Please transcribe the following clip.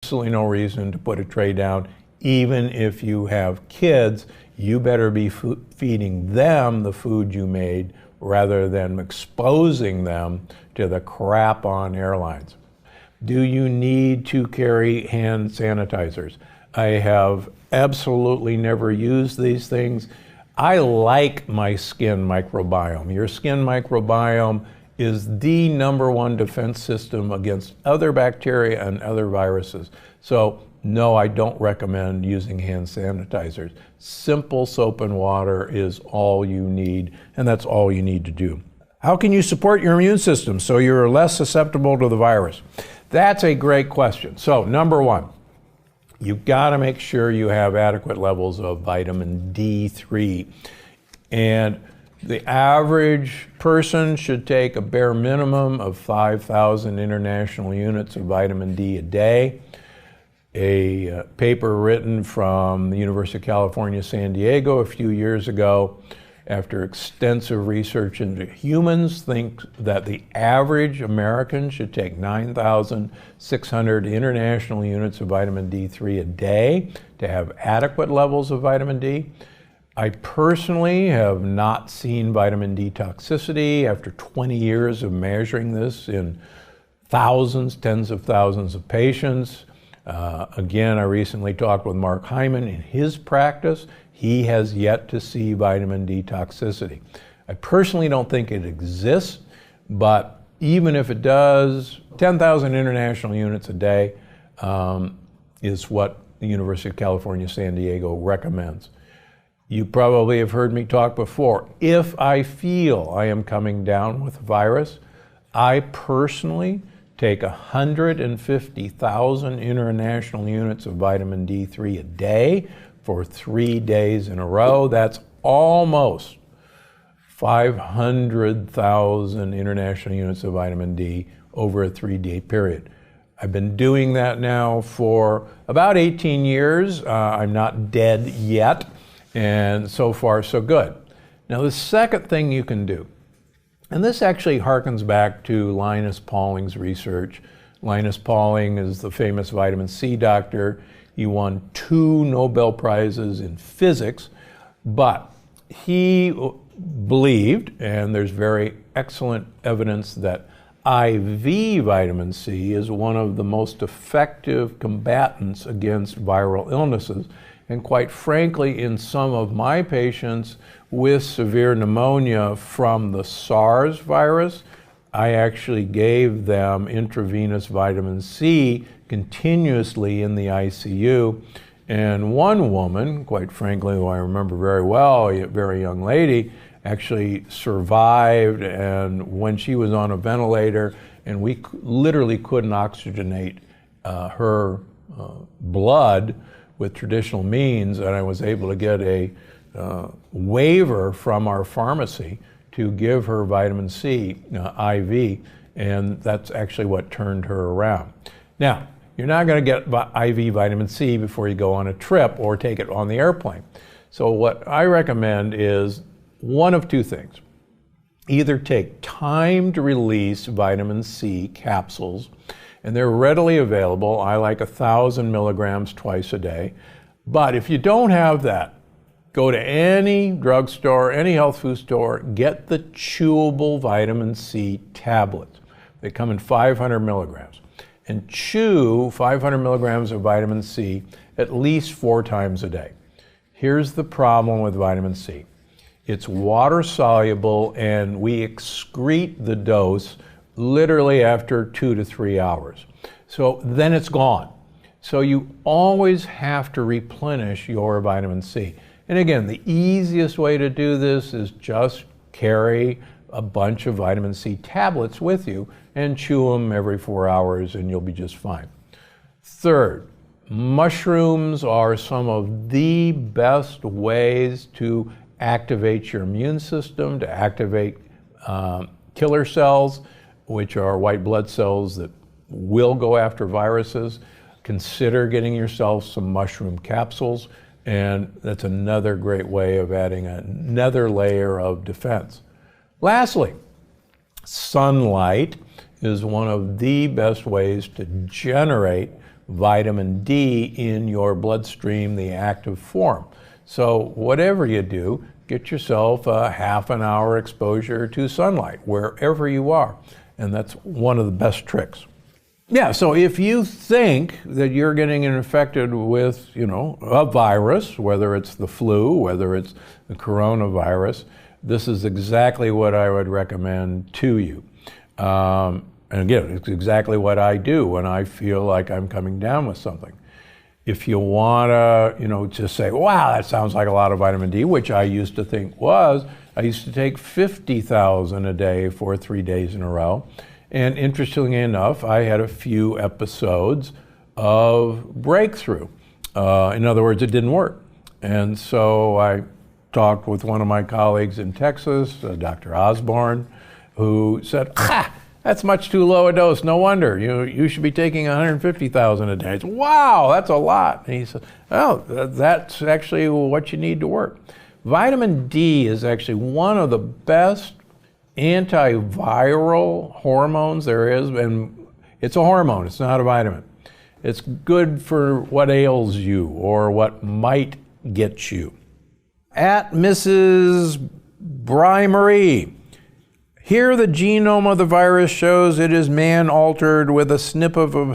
absolutely no reason to put a tray down. Even if you have kids, you better be feeding them the food you made rather than exposing them to the crap on airlines. Do you need to carry hand sanitizers? I have absolutely never used these things. I like my skin microbiome. Your skin microbiome is the #1 defense system against other bacteria and other viruses. So no, I don't recommend using hand sanitizers. Simple soap and water is all you need, and that's all you need to do. How can you support your immune system so you're less susceptible to the virus? That's a great question. So #1, you've got to make sure you have adequate levels of vitamin D3. And the average person should take a bare minimum of 5,000 international units of vitamin D a day. A paper written from the University of California, San Diego a few years ago, after extensive research into humans, thinks that the average American should take 9,600 international units of vitamin D3 a day to have adequate levels of vitamin D. I personally have not seen vitamin D toxicity after 20 years of measuring this in thousands, tens of thousands of patients. Again, I recently talked with Mark Hyman. In his practice, he has yet to see vitamin D toxicity. I personally don't think it exists, but even if it does, 10,000 international units a day is what the University of California, San Diego recommends. You probably have heard me talk before. If I feel I am coming down with a virus, I personally take 150,000 international units of vitamin D3 a day for 3 days in a row. That's almost 500,000 international units of vitamin D over a 3-day period. I've been doing that now for about 18 years. I'm not dead yet, and so far so good. Now the second thing you can do, and this actually harkens back to Linus Pauling's research. Linus Pauling is the famous vitamin C doctor. He won 2 Nobel Prizes in physics, but he believed, and there's very excellent evidence, that IV vitamin C is one of the most effective combatants against viral illnesses. And quite frankly, in some of my patients with severe pneumonia from the SARS virus, I actually gave them intravenous vitamin C continuously in the ICU. And one woman, quite frankly, who I remember very well, a very young lady, actually survived, and when she was on a ventilator, and we literally couldn't oxygenate her blood with traditional means, and I was able to get a waiver from our pharmacy to give her vitamin C IV, and that's actually what turned her around. Now, you're not going to get IV vitamin C before you go on a trip or take it on the airplane. So what I recommend is one of 2 things. Either take timed release vitamin C capsules, and they're readily available. I like 1,000 milligrams twice a day. But if you don't have that, go to any drugstore, any health food store, get the chewable vitamin C tablets. They come in 500 milligrams. And chew 500 milligrams of vitamin C at least 4 times a day. Here's the problem with vitamin C. It's water soluble, and we excrete the dose literally after 2 to 3 hours. So then it's gone. So you always have to replenish your vitamin C. And again, the easiest way to do this is just carry a bunch of vitamin C tablets with you and chew them every 4 hours, and you'll be just fine. Third, mushrooms are some of the best ways to activate your immune system, to activate killer cells, which are white blood cells that will go after viruses. Consider getting yourself some mushroom capsules, and that's another great way of adding another layer of defense. Lastly, sunlight is one of the best ways to generate vitamin D in your bloodstream, the active form. So whatever you do, get yourself a half an hour exposure to sunlight wherever you are. And that's one of the best tricks. Yeah, so if you think that you're getting infected with, a virus, whether it's the flu, whether it's the coronavirus, this is exactly what I would recommend to you. And again, it's exactly what I do when I feel like I'm coming down with something. If you want to, just say, wow, that sounds like a lot of vitamin D, which I used to think was, I used to take 50,000 a day for 3 days in a row. And interestingly enough, I had a few episodes of breakthrough. In other words, it didn't work. And so I talked with one of my colleagues in Texas, Dr. Osborne, who said, that's much too low a dose. No wonder. You should be taking 150,000 a day. I said, wow, that's a lot. And he said, oh, that's actually what you need to work. Vitamin D is actually one of the best antiviral hormones there is, and it's a hormone, it's not a vitamin. It's good for what ails you or what might get you. At Mrs. Bry Marie, here the genome of the virus shows it is man-altered with a snip of a